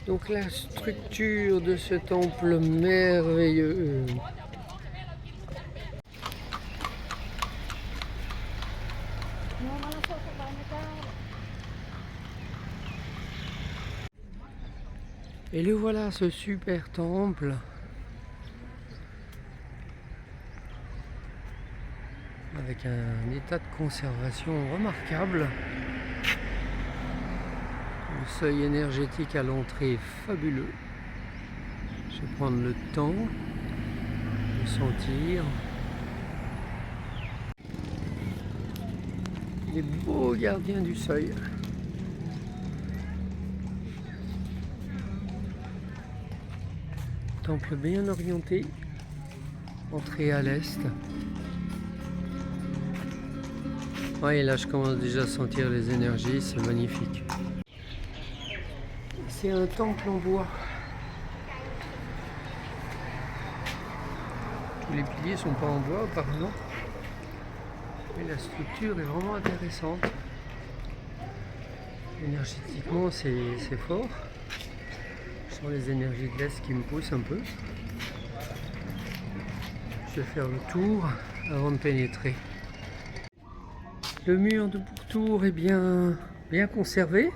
Donc la structure de ce temple merveilleux. Et le voilà, ce super temple. Avec un état de conservation remarquable. Le seuil énergétique à l'entrée est fabuleux. Je vais prendre le temps de sentir. Les beaux gardiens du seuil. Temple bien orienté. Entrée à l'est. Ouais, et là je commence déjà à sentir les énergies, c'est magnifique. C'est un temple en bois. Tous les piliers sont pas en bois apparemment. Mais la structure est vraiment intéressante. Énergétiquement c'est fort. Je sens les énergies de l'Est qui me poussent un peu. Je vais faire le tour avant de pénétrer. Le mur de pourtour est bien conservé.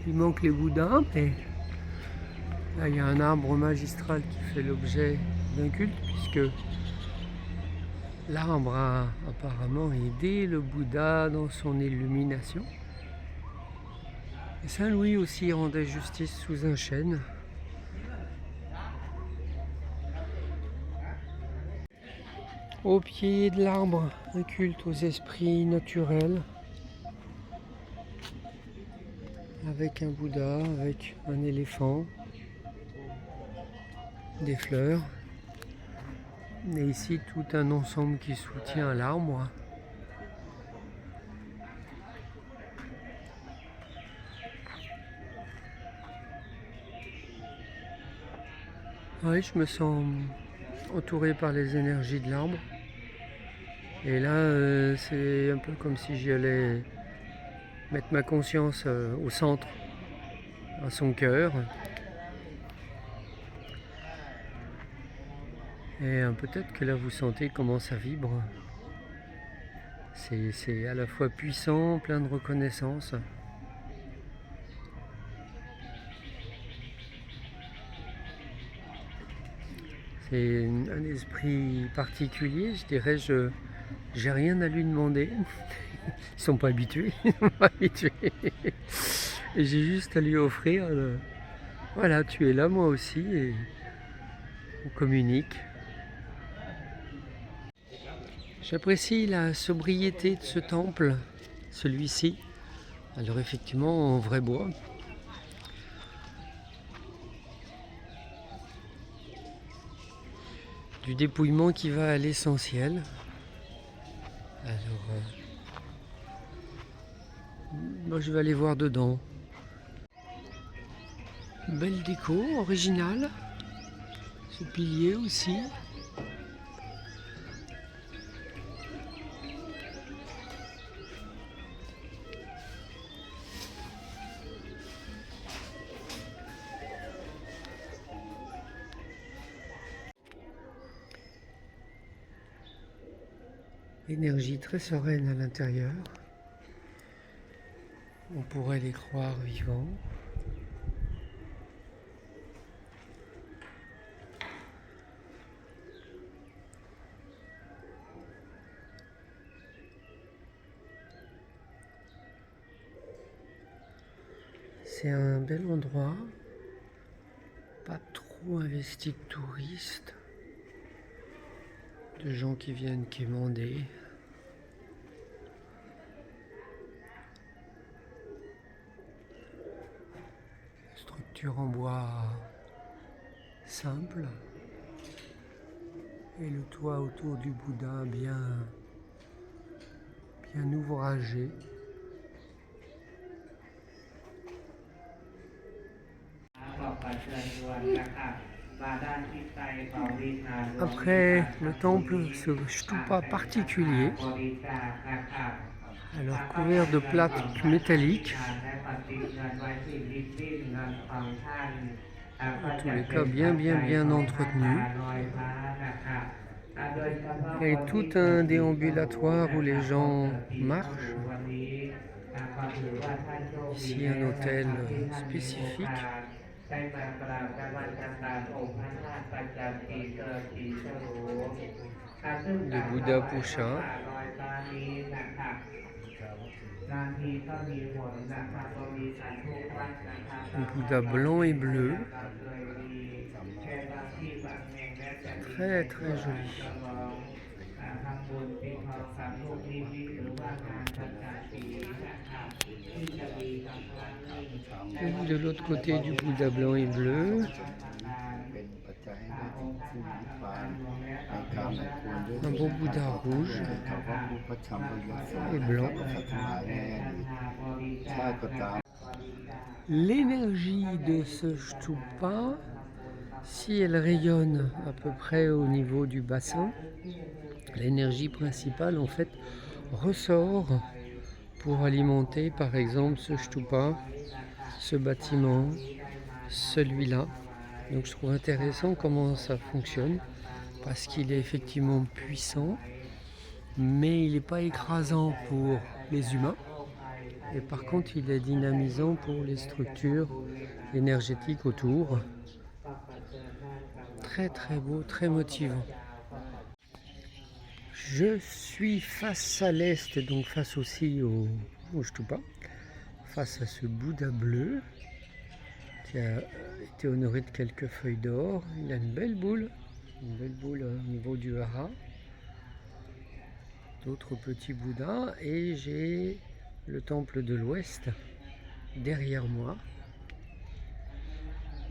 Il manque les Bouddhas, mais là il y a un arbre magistral qui fait l'objet d'un culte, puisque l'arbre a apparemment aidé le Bouddha dans son illumination. Et Saint Louis aussi rendait justice sous un chêne. Au pied de l'arbre, un culte aux esprits naturels. Avec un Bouddha, avec un éléphant, des fleurs. Et ici tout un ensemble qui soutient l'arbre. Oui, je me sens entouré par les énergies de l'arbre. Et là, c'est un peu comme si j'allais mettre ma conscience au centre, à son cœur. Et peut-être que là, vous sentez comment ça vibre. C'est à la fois puissant, plein de reconnaissance. C'est un esprit particulier, je dirais, j'ai rien à lui demander. Ils sont pas habitués, ils sont pas habitués. Et j'ai juste à lui offrir, voilà, tu es là, moi aussi, et on communique. J'apprécie la sobriété de ce temple, celui-ci. Alors effectivement, en vrai bois. Du dépouillement qui va à l'essentiel. Alors, moi je vais aller voir dedans. Belle déco, originale. Ce pilier aussi. Énergie très sereine à l'intérieur. On pourrait les croire vivants. C'est un bel endroit, pas trop investi de touristes, de gens qui viennent quémander. Structure en bois simple et le toit autour du Bouddha bien ouvragé. Après, le temple, ce stupa particulier, Alors couvert de plaques métalliques. En tous les cas bien entretenu. Et tout un déambulatoire où les gens marchent. Ici un hôtel spécifique. Le Bouddha Pusha. Bouddha blanc et bleu. Très joli. Et de l'autre côté du Bouddha blanc et bleu. Un beau Bouddha rouge et blanc. L'énergie de ce stupa, si elle rayonne à peu près au niveau du bassin, l'énergie principale en fait ressort pour alimenter par exemple ce stupa, ce bâtiment, celui-là. Donc je trouve intéressant comment ça fonctionne parce qu'il est effectivement puissant, mais il n'est pas écrasant pour les humains. Et par contre, il est dynamisant pour les structures énergétiques autour. Très beau, très motivant. Je suis face à l'est, donc face aussi au stupa, face à ce Bouddha bleu qui a été honoré de quelques feuilles d'or. Il a une belle boule au niveau du hara. D'autres petits Bouddhas et j'ai le temple de l'Ouest derrière moi.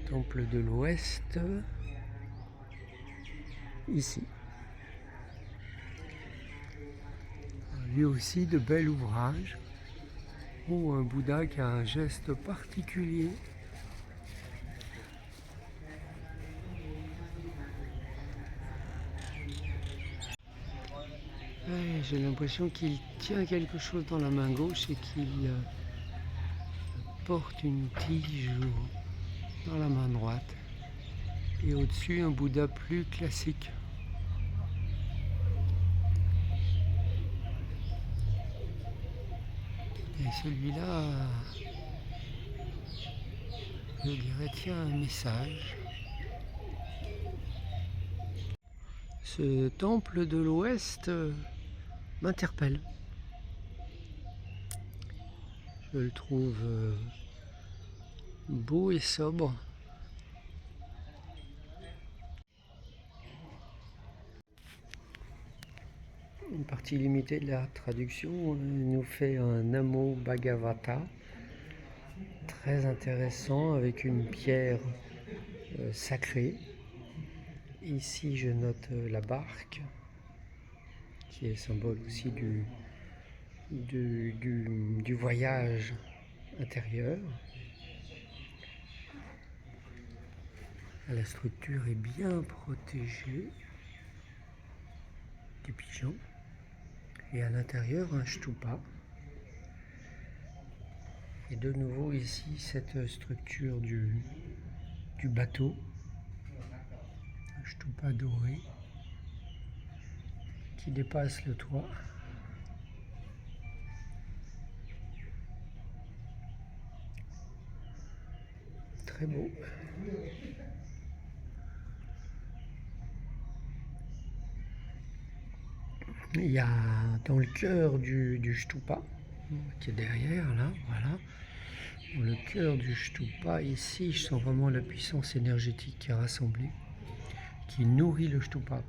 Temple de l'Ouest, ici. Lui aussi de bel ouvrage. Ou un Bouddha qui a un geste particulier. J'ai l'impression qu'il tient quelque chose dans la main gauche et qu'il porte une tige dans la main droite. Et au-dessus, un Bouddha plus classique. Et celui-là, je dirais, tient un message. Ce temple de l'Ouest m'interpelle. Je le trouve beau et sobre. Une partie limitée de la traduction nous fait un Namo Bhagavata très intéressant avec une pierre sacrée. Ici je note la barque qui est symbole aussi du voyage intérieur. La structure est bien protégée des pigeons. Et à l'intérieur, un stupa. Et de nouveau ici, cette structure du bateau. Un stupa doré qui dépasse le toit. Très beau. Il y a dans le cœur du stupa, qui est derrière là, voilà. Dans le cœur du stupa, ici, je sens vraiment la puissance énergétique qui est rassemblée, qui nourrit le stupa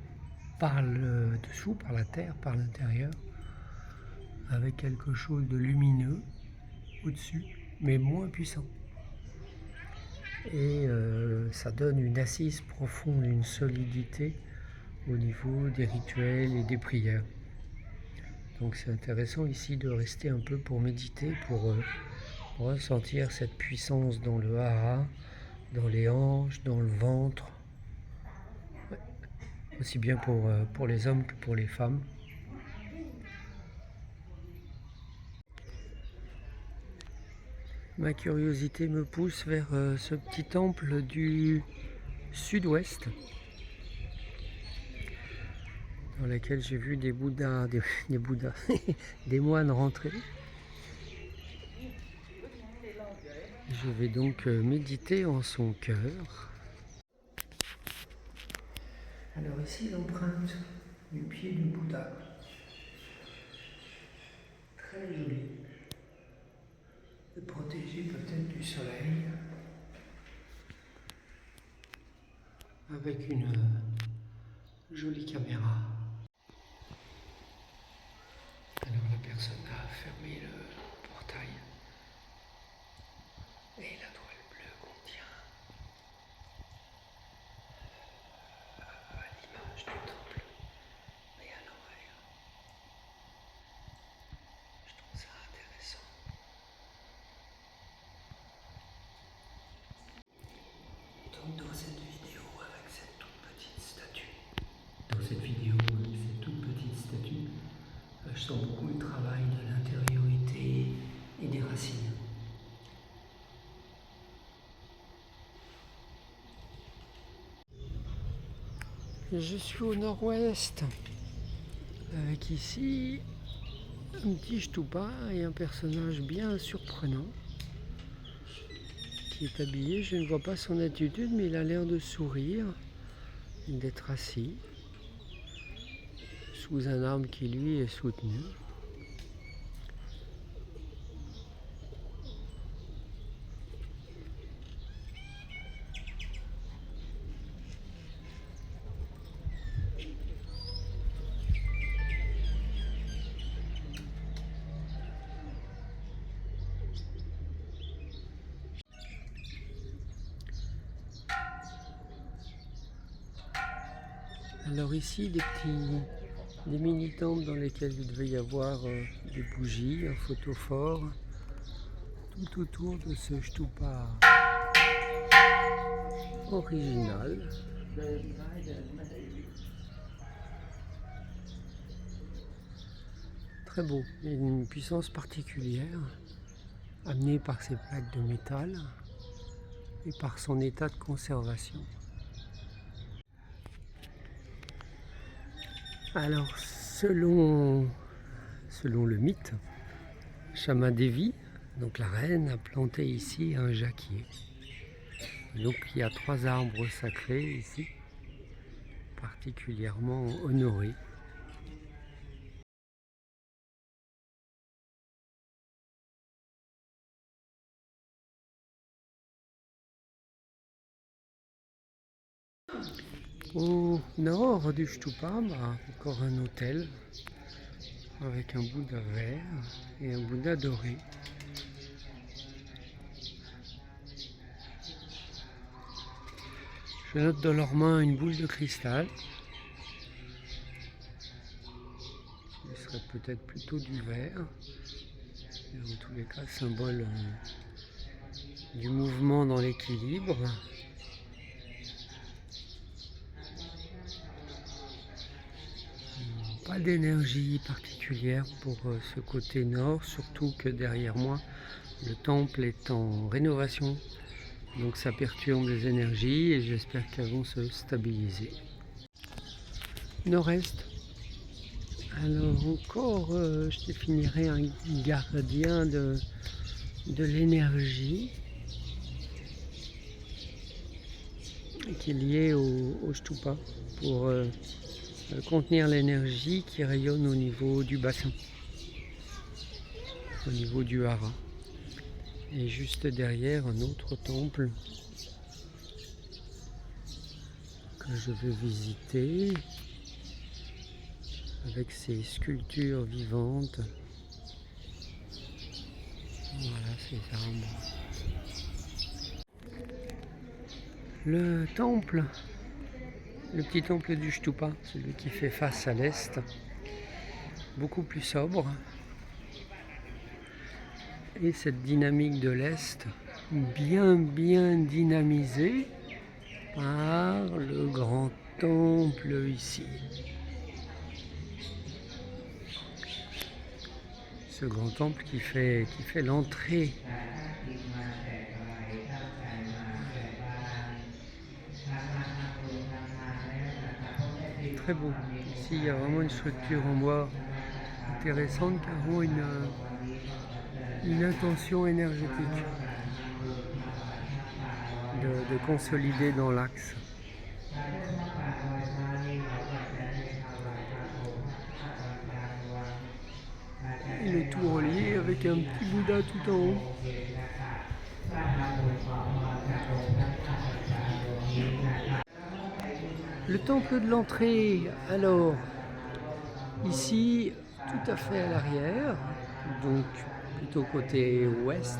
par le dessous, par la terre, par l'intérieur, avec quelque chose de lumineux au-dessus, mais moins puissant. Et ça donne une assise profonde, une solidité au niveau des rituels et des prières. Donc c'est intéressant ici de rester un peu pour méditer, pour ressentir cette puissance dans le hara, dans les hanches, dans le ventre, ouais. Aussi bien pour les hommes que pour les femmes. ma curiosité me pousse vers ce petit temple du sud-ouest, dans lequel j'ai vu des bouddhas, des bouddhas, des moines rentrer. Je vais donc méditer en son cœur. Alors ici l'empreinte du pied du Bouddha, très jolie, protégée peut-être du soleil, avec une jolie caméra. Alors la personne a fermé le portail et la toile bleue contient l'image du temple, mais à l'envers. Je trouve ça intéressant. Donc dans cette vidéo avec cette toute petite statue, je sens beaucoup le travail de l'intériorité et des racines. Je suis au nord-ouest, avec ici un petit Stupa et un personnage bien surprenant qui est habillé, je ne vois pas son attitude, mais il a l'air de sourire, d'être assis sous un arbre qui lui est soutenu. Alors ici des mini-temples dans lesquels il devait y avoir des bougies, un photophore, tout autour de ce Stupa original. Très beau, il y a une puissance particulière amenée par ces plaques de métal et par son état de conservation. Alors selon le mythe, Shamadevi, donc la reine, a planté ici un jacquier. Donc il y a 3 arbres sacrés ici, particulièrement honorés. Au nord du Stupa, encore un autel avec un Bouddha vert et un Bouddha doré. Je note dans leurs mains une boule de cristal. Il serait peut-être plutôt du verre. Et en tous les cas, symbole du mouvement dans l'équilibre. Pas d'énergie particulière pour ce côté nord, surtout que derrière moi, le temple est en rénovation. Donc ça perturbe les énergies et j'espère qu'elles vont se stabiliser. Nord-est. Alors encore, je définirais un gardien de l'énergie qui est lié au Stupa pour contenir l'énergie qui rayonne au niveau du bassin, au niveau du hara. Et juste derrière, un autre temple que je veux visiter avec ses sculptures vivantes. Voilà ces arbres. Le temple, le petit temple du Stupa, celui qui fait face à l'est, beaucoup plus sobre. Et cette dynamique de l'Est, bien dynamisée par le grand temple ici. Ce grand temple qui fait l'entrée Très beau. Ici, il y a vraiment une structure en bois intéressante qui a vraiment une intention énergétique de consolider dans l'axe. Et le tout relié avec un petit Bouddha tout en haut. Le temple de l'entrée, alors, ici, tout à fait à l'arrière, donc plutôt côté ouest,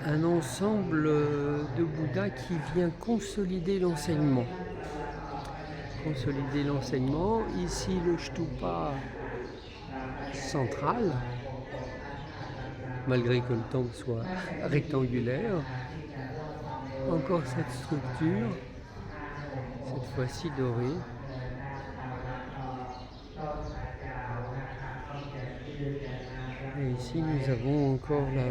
un ensemble de Bouddhas qui vient consolider l'enseignement. Consolider l'enseignement, ici le stupa central, malgré que le temple soit rectangulaire, encore cette structure, cette fois-ci dorée. Et ici nous avons encore la...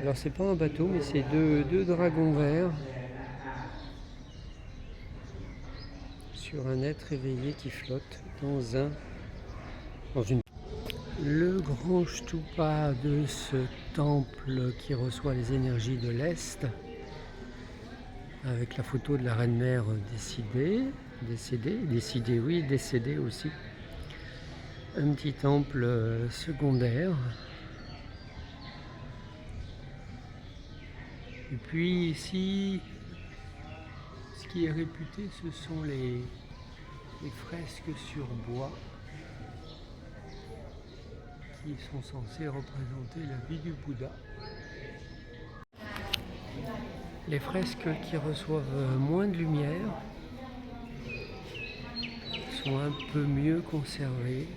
Alors c'est pas un bateau, mais c'est deux dragons verts sur un être éveillé qui flotte dans une... Le grand stupa de ce temple qui reçoit les énergies de l'Est, avec la photo de la reine-mère décédée aussi. Un petit temple secondaire. Et puis ici, ce qui est réputé, ce sont les fresques sur bois qui sont censées représenter la vie du Bouddha. Les fresques qui reçoivent moins de lumière sont un peu mieux conservées.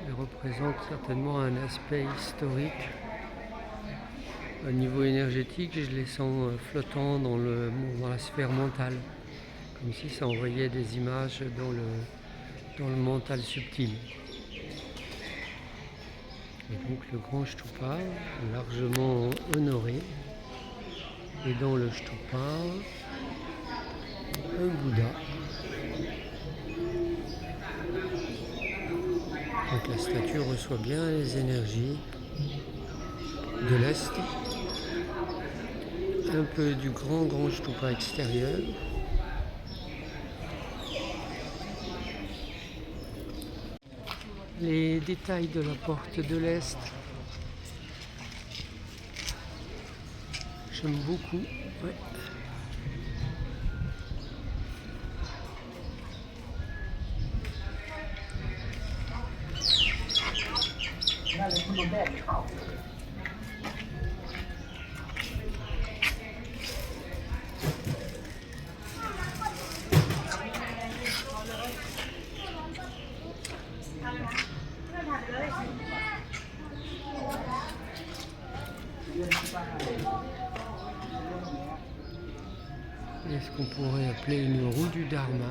Elles représentent certainement un aspect historique. Au niveau énergétique, je les sens flottants dans la sphère mentale, comme si ça envoyait des images dans le mental subtil. Et donc le grand stupa, largement honoré, et dans le stupa, un Bouddha. Donc la statue reçoit bien les énergies de l'Est, un peu du grand stupa extérieur. Les détails de la porte de l'Est, j'aime beaucoup. Ouais. Et ce qu'on pourrait appeler une roue du Dharma.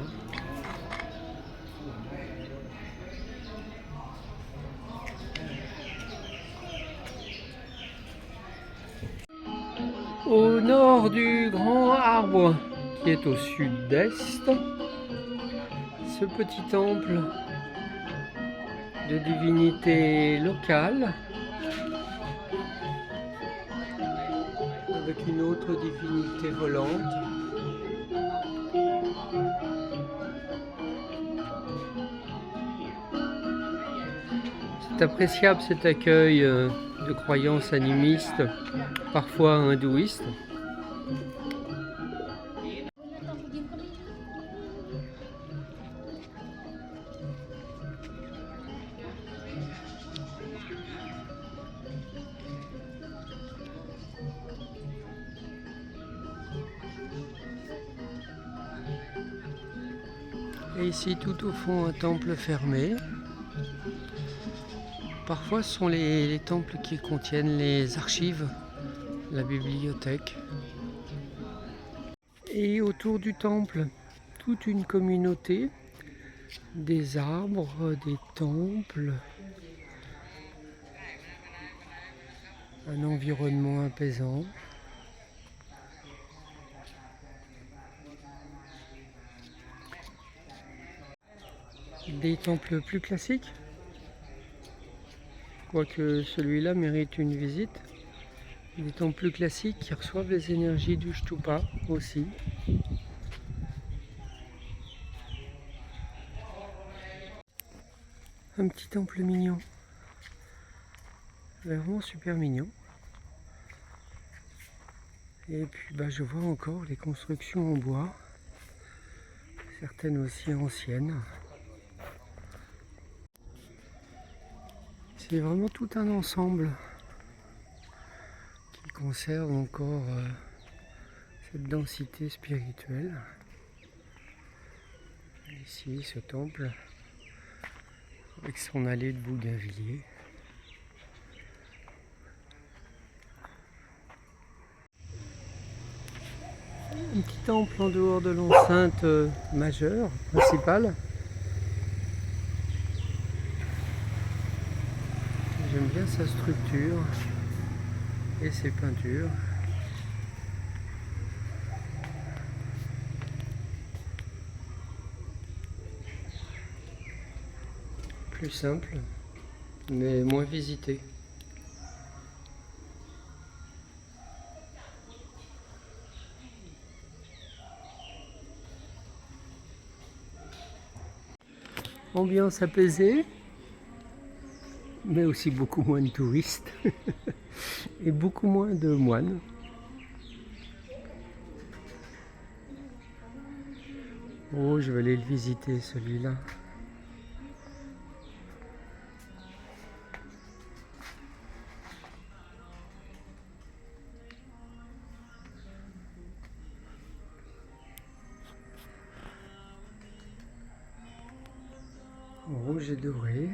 Au nord du grand arbre qui est au sud-est, ce petit temple de divinité locale avec une autre divinité volante. C'est appréciable cet accueil de croyances animistes, parfois hindouistes. Et ici, tout au fond, un temple fermé. Parfois, ce sont les temples qui contiennent les archives, la bibliothèque. Et autour du temple, toute une communauté, des arbres, des temples, un environnement apaisant. Des temples plus classiques, quoique celui-là mérite une visite. Des temples plus classiques qui reçoivent les énergies du Shtupa aussi. Un petit temple mignon, vraiment super mignon. Et puis je vois encore les constructions en bois, certaines aussi anciennes. C'est vraiment tout un ensemble qui conserve encore cette densité spirituelle. Ici, ce temple, avec son allée de bougainvilliers. Un petit temple en dehors de l'enceinte majeure, principale. J'aime bien sa structure et ses peintures. Plus simple, mais moins visité. Ambiance apaisée, mais aussi beaucoup moins de touristes et beaucoup moins de moines. Oh, je vais aller le visiter celui-là. Rouge et doré.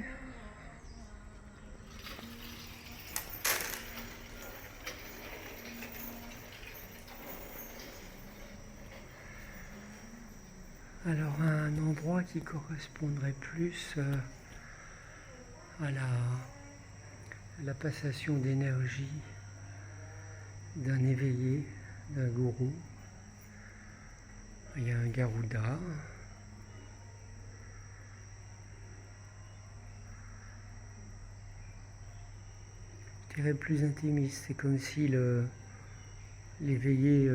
Alors un endroit qui correspondrait plus à la passation d'énergie d'un éveillé, d'un gourou. Il y a un Garuda. Je dirais plus intimiste, c'est comme si l'éveillé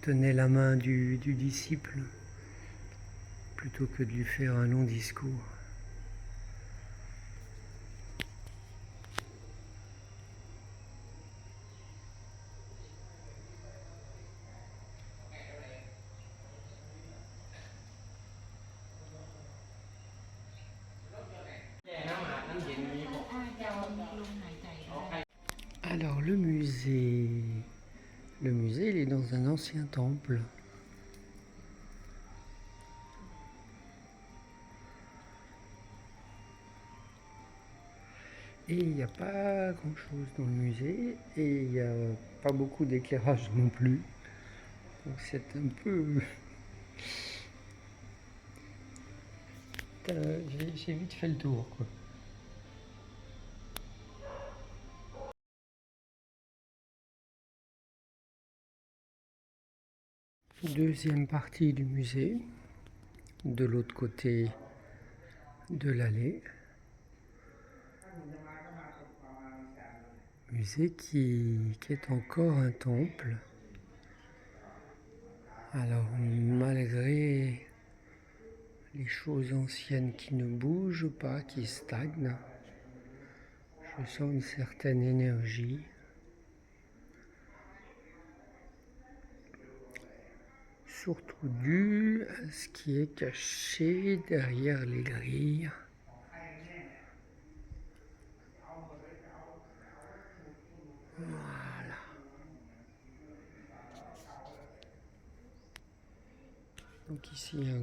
tenait la main du disciple plutôt que de lui faire un long discours. Alors le musée, il est dans un ancien temple. Et il n'y a pas grand chose dans le musée et il n'y a pas beaucoup d'éclairage non plus. Donc c'est un peu... J'ai vite fait le tour, quoi. Deuxième partie du musée, de l'autre côté de l'allée. Musée qui est encore un temple. Alors malgré les choses anciennes qui ne bougent pas, qui stagnent, je sens une certaine énergie. Surtout dû à ce qui est caché derrière les grilles. Voilà. Donc ici un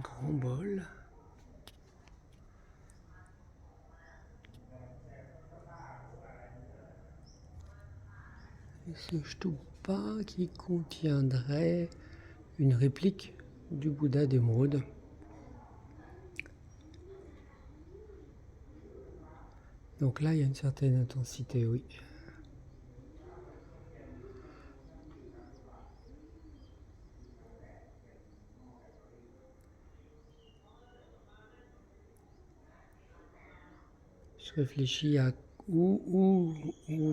grand bol. Et ce shtupa qui contiendrait une réplique du Bouddha d'émeraude. Donc là, il y a une certaine intensité, oui. Je réfléchis à où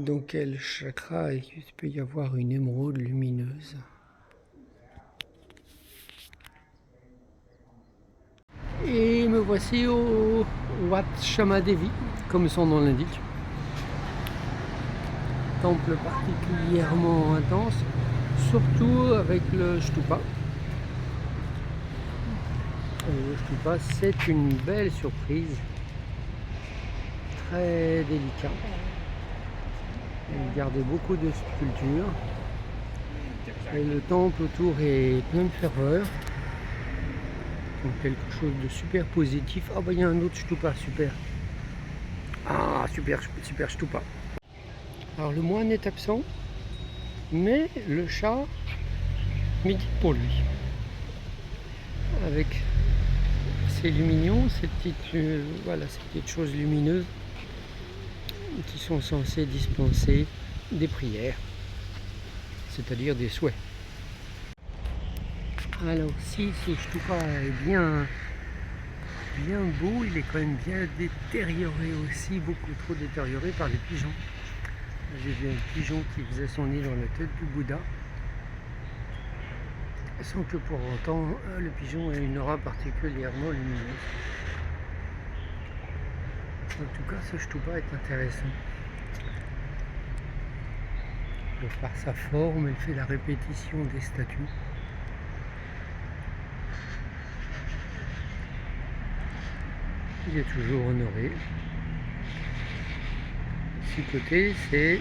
dans quel chakra il peut y avoir une émeraude lumineuse. Et me voici au Wat Shamadevi, comme son nom l'indique. Temple particulièrement intense, surtout avec le Shtupa. Et le Shtupa, c'est une belle surprise, très délicat. Il gardait beaucoup de sculptures. Et le temple autour est plein de ferveur. Donc quelque chose de super positif. Ah bah il y a un autre Shtupa, super. Ah super Shtupa. Alors le moine est absent, mais le chat médite pour lui. Avec ses lumignons, ces petites choses lumineuses qui sont censées dispenser des prières, c'est-à-dire des souhaits. Alors si ce Shtupa est bien beau, il est quand même bien détérioré aussi, beaucoup trop détérioré par les pigeons. J'ai vu un pigeon qui faisait son nid dans la tête du Bouddha, sans que pour autant le pigeon ait une aura particulièrement lumineuse. En tout cas, ce Shtupa est intéressant. De par sa forme, il fait la répétition des statues. Il est toujours honoré. De ce côté, c'est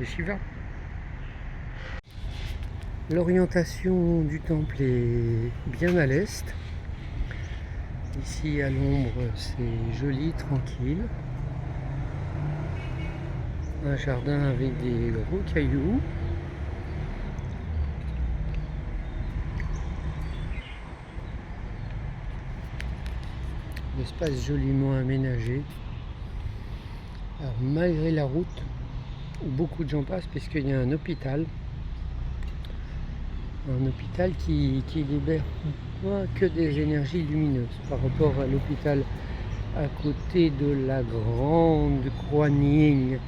Shiva. L'orientation du temple est bien à l'est. Ici à l'ombre, c'est joli, tranquille. Un jardin avec des gros cailloux. L'espace joliment aménagé. Alors, malgré la route, où beaucoup de gens passent, puisqu'il y a un hôpital qui libère que des énergies lumineuses par rapport à l'hôpital à côté de la grande Croix Ning,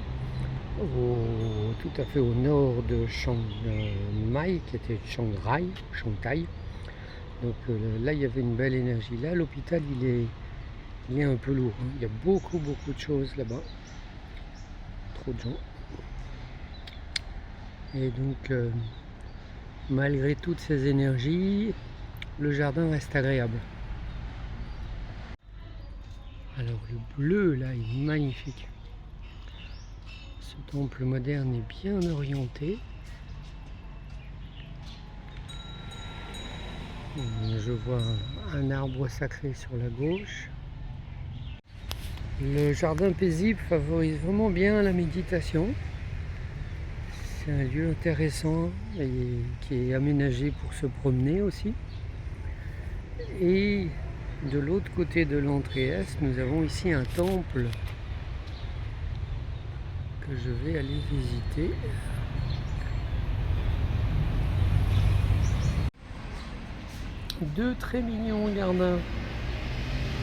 tout à fait au nord de Chiang Mai, qui était Shanghai. Donc là, il y avait une belle énergie. Là, l'hôpital, il est un peu lourd. Hein. Il y a beaucoup de choses là-bas. Trop de gens. Et donc, malgré toutes ces énergies, le jardin reste agréable. Alors le bleu là est magnifique. Ce temple moderne est bien orienté. Je vois un arbre sacré sur la gauche. Le jardin paisible favorise vraiment bien la méditation. C'est un lieu intéressant et qui est aménagé pour se promener aussi. Et de l'autre côté de l'entrée est, nous avons ici un temple que je vais aller visiter. Deux très mignons gardins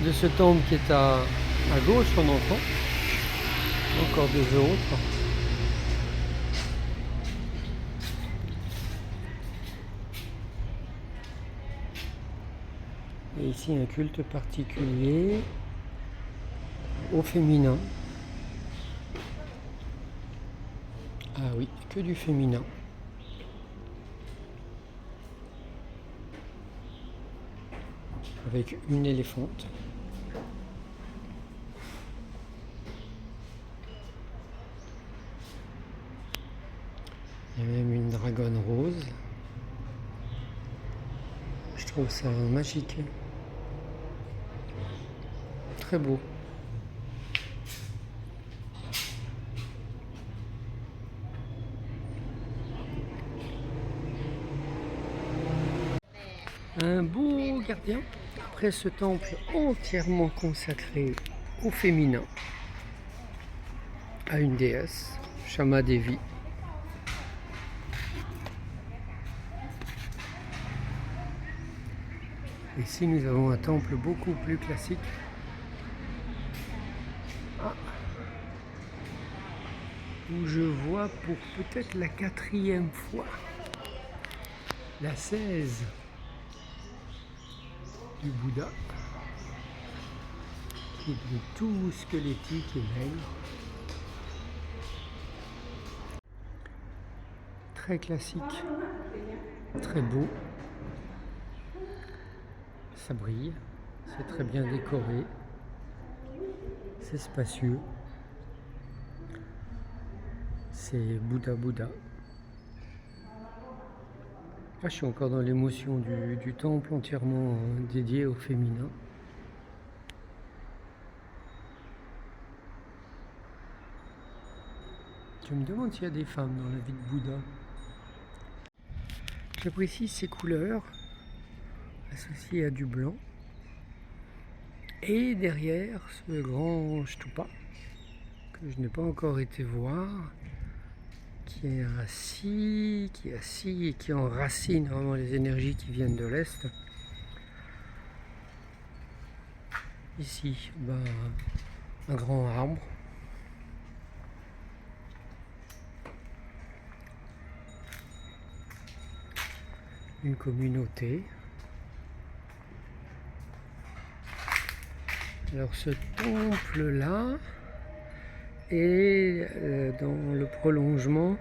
de ce temple qui est à gauche en entrant. Encore deux autres. Et ici un culte particulier au féminin. Ah oui, que du féminin. Avec une éléphante. Il y a même une dragonne rose. Je trouve ça magique. Très beau. Un beau gardien. Après ce temple entièrement consacré au féminin, à une déesse, Shama Devi. Ici, nous avons un temple beaucoup plus classique. Ah, où je vois pour peut-être la 4e fois la 16 du Bouddha, qui est tout squelettique et maigre. Très classique, très beau. Ça brille, c'est très bien décoré, c'est spacieux, c'est Bouddha. Ah, je suis encore dans l'émotion du temple entièrement dédié au féminin. Je me demande s'il y a des femmes dans la vie de Bouddha. J'apprécie ces couleurs associées à du blanc. Et derrière ce grand stupa que je n'ai pas encore été voir, qui est assis et qui enracine vraiment les énergies qui viennent de l'Est. Ici, un grand arbre. Une communauté. Alors ce temple-là est dans le prolongement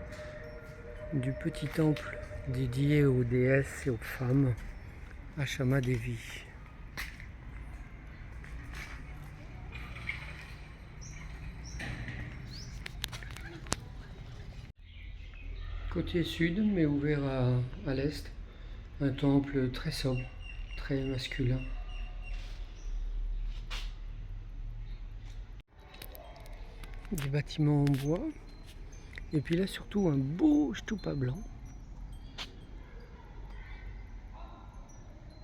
du petit temple dédié aux déesses et aux femmes, à Shama Devi. Côté sud, mais ouvert à l'est, un temple très sobre, très masculin. Des bâtiments en bois, et puis là surtout un beau stupa blanc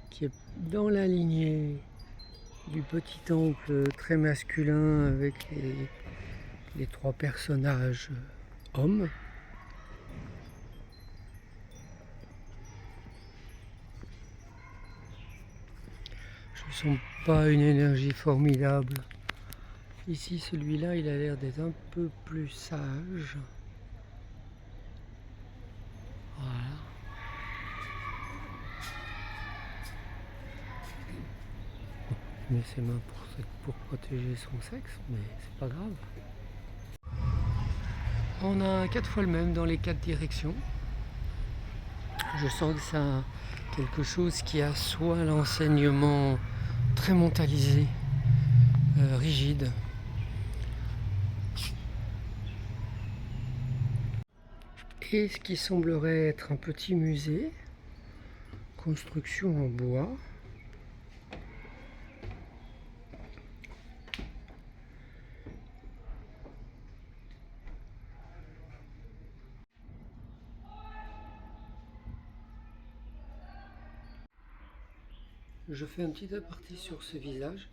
qui est dans la lignée du petit temple très masculin avec les 3 personnages hommes. Je ne sens pas une énergie formidable. Ici, celui-là, il a l'air d'être un peu plus sage. Voilà. Il met ses mains pour protéger son sexe, mais c'est pas grave. On a 4 fois le même dans les 4 directions. Je sens que ça a quelque chose qui assoit l'enseignement très mentalisé, rigide. Et ce qui semblerait être un petit musée, construction en bois. Je fais un petit aparté sur ce visage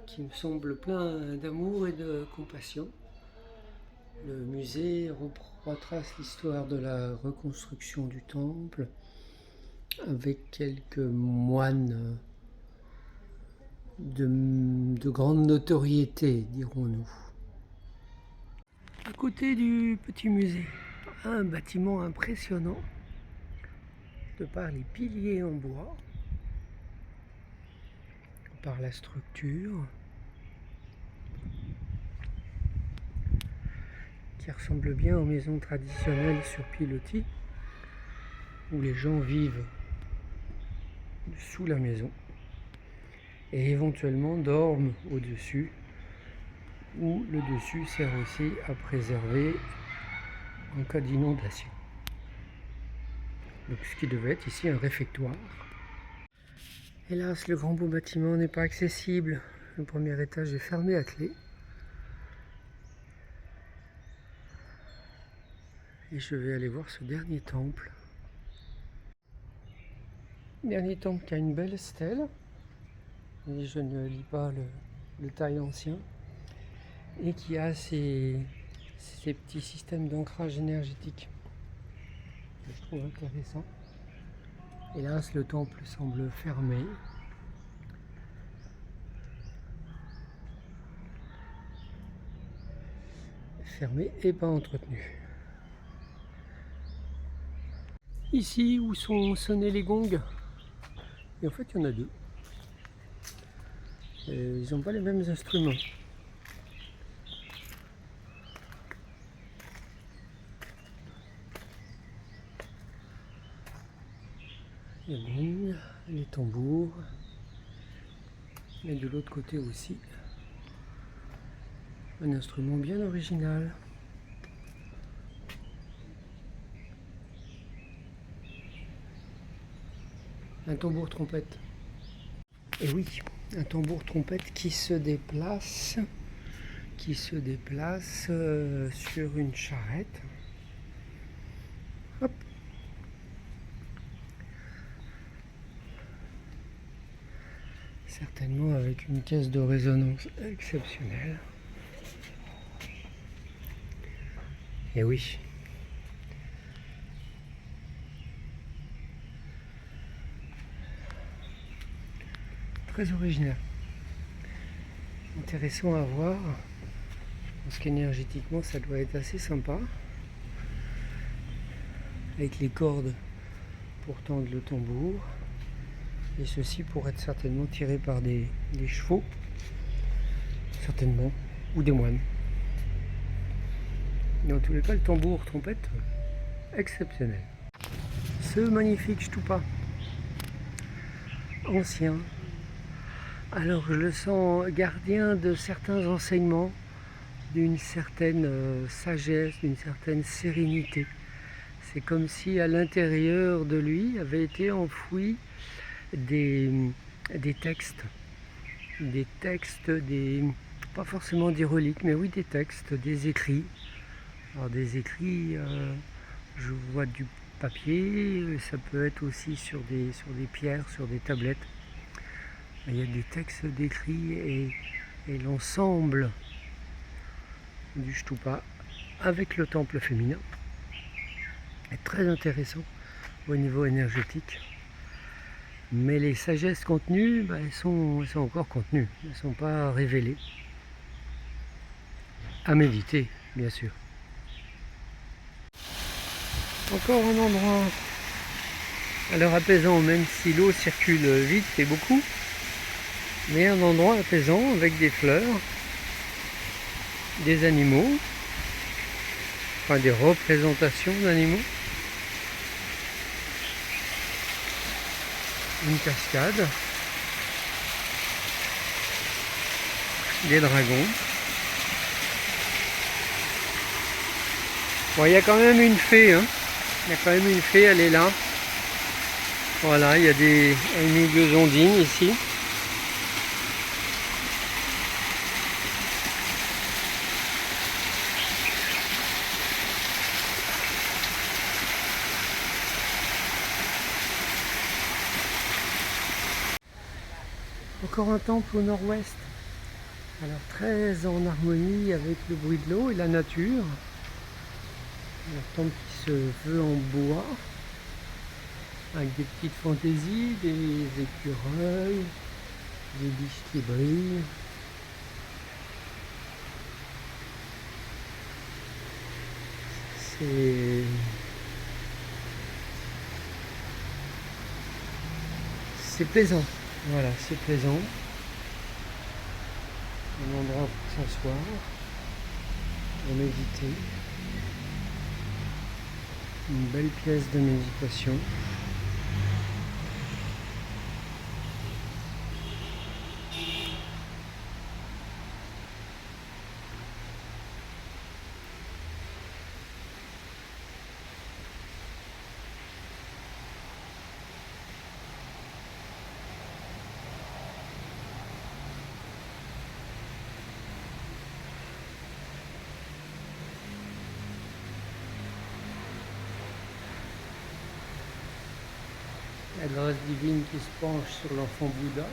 qui me semble plein d'amour et de compassion. Le musée retrace l'histoire de la reconstruction du temple avec quelques moines de grande notoriété, dirons-nous. À côté du petit musée, un bâtiment impressionnant de par les piliers en bois, par la structure, qui ressemble bien aux maisons traditionnelles sur pilotis, où les gens vivent sous la maison et éventuellement dorment au-dessus, où le dessus sert aussi à préserver en cas d'inondation. Donc ce qui devait être ici un réfectoire. Hélas, le grand beau bâtiment n'est pas accessible. Le premier étage est fermé à clé. Et je vais aller voir ce dernier temple. Dernier temple qui a une belle stèle. Et je ne lis pas le taille ancien. et qui a ces petits systèmes d'ancrage énergétique que je trouve intéressant. Hélas, le temple semble fermé. Fermé et pas entretenu. Ici où sont sonnés les gongs, et en fait il y en a deux. Et ils n'ont pas les mêmes instruments. Les gongs, les tambours, et de l'autre côté aussi. Un instrument bien original. Un tambour trompette. Et oui, un tambour trompette qui se déplace sur une charrette. Hop. Certainement avec une caisse de résonance exceptionnelle. Et oui. Très original. Intéressant à voir. Parce qu'énergétiquement ça doit être assez sympa. Avec les cordes pour tendre le tambour. Et ceci pour être certainement tiré par des chevaux. Certainement. Ou des moines. Dans tous les cas, le tambour trompette, exceptionnel. Ce magnifique stupa, ancien. Alors je le sens gardien de certains enseignements, d'une certaine sagesse, d'une certaine sérénité. C'est comme si à l'intérieur de lui avaient été enfouis des textes, pas forcément des reliques, mais oui des textes, des écrits. Alors des écrits, je vois du papier, ça peut être aussi sur des pierres, sur des tablettes. Il y a des textes décrits et l'ensemble du stupa avec le temple féminin est très intéressant au niveau énergétique. Mais les sagesses contenues, elles sont encore contenues, elles ne sont pas révélées. À méditer, bien sûr. Encore un endroit alors apaisant, même si l'eau circule vite et beaucoup, mais un endroit apaisant avec des fleurs, des animaux, enfin des représentations d'animaux, une cascade, des dragons. Bon, il y a quand même une fée, hein. Il y a quand même une fée, elle est là. Voilà, il y a une ou deux ondines ici. Encore un temple au nord-ouest. Alors très en harmonie avec le bruit de l'eau et la nature. Un temple qui se veut en bois, avec des petites fantaisies, des écureuils, des biches qui brillent. C'est plaisant, voilà, c'est plaisant. Un endroit pour s'asseoir, pour méditer. Une belle pièce de méditation. La grâce divine qui se penche sur l'enfant Bouddha.